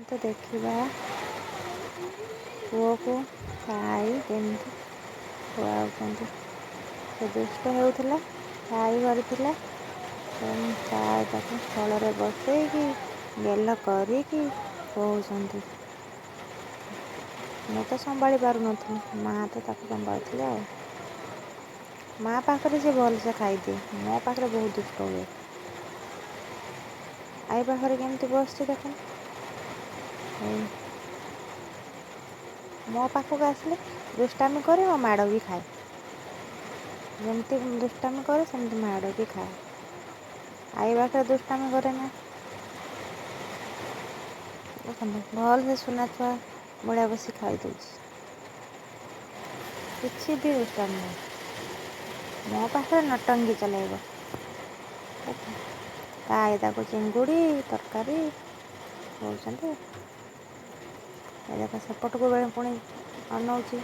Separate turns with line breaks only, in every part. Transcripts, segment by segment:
ତ ଦେଖିବା ପୁଅକୁ ଆଈ କେମିତି ଖୁଆଉଛନ୍ତି। ସେ ଦୁଷ୍ଟ ହେଉଥିଲା, ଆଈ ଘରେ ଥିଲା। ତାକୁ ଫଳରେ ବସେଇକି ଗେଲ କରିକି ଖୁଆଉଛନ୍ତି। ମୁଁ ତ ସମ୍ଭାଳି ପାରୁନଥିଲି, ମା ତ ତାକୁ ସମ୍ଭାଳୁଥିଲେ ଆଉ। ମା ପାଖରେ ସେ ଭଲସେ ଖାଇଦିଏ, ମୋ ପାଖରେ ବହୁତ ଦୁଷ୍ଟ ହୁଏ। ଆଈ ପାଖରେ କେମିତି ବସିଛି ଦେଖୁନ। ମୋ ପାଖକୁ ଆସିଲେ ଦୁଷ୍ଟାମି କରିବ, ମାଡ଼ ବି ଖାଏ। ଯେମିତି ଦୁଷ୍ଟାମି କରେ ସେମିତି ମାଡ଼ ବି ଖାଏ। ଆଈ ପାଖରେ ଦୁଷ୍ଟାମି କରେ ନା। ଦେଖନ୍ତୁ ଭଲସେ ସୁନା ଛୁଆ ଭଳିଆ ବସି ଖାଇଦେଉଛି। କିଛି ବି ଦୁଷ୍ଟାମି ନାହିଁ। ମୋ ପାଖରେ ନଟଙ୍ଗୀ ଚଲେଇବ। ତା ଆଈ ତାକୁ ଚିଙ୍ଗୁଡ଼ି ତରକାରୀ କହୁଛନ୍ତି। ଏ ଦେଖ ସେପଟକୁ ବେଳେ ପୁଣି ଅନଉଛି।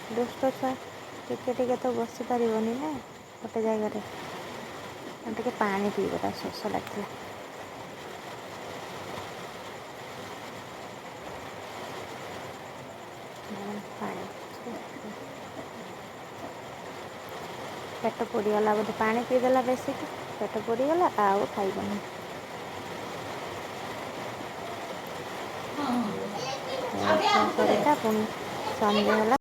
ଦୁଷ୍ଟ ଛୁଆ ଟିକେ ଟିକେ ତ ବସିପାରିବନି ନା ଗୋଟେ ଜାଗାରେ। ଟିକେ ପାଣି ପିଇବ, ତାକୁ ଶୋଷ ଲାଗିଲା। ପାଣି ପେଟ ପୋଡ଼ିଗଲା ବୋଧେ, ପାଣି ପିଇଦେଲା ବେଶିକି ପେଟ ପୋଡ଼ିଗଲା, ଆଉ ଖାଇବନି। ଖିଆ ସରିଲା, ପୁଣି ସଞ୍ଜ ହେଲା।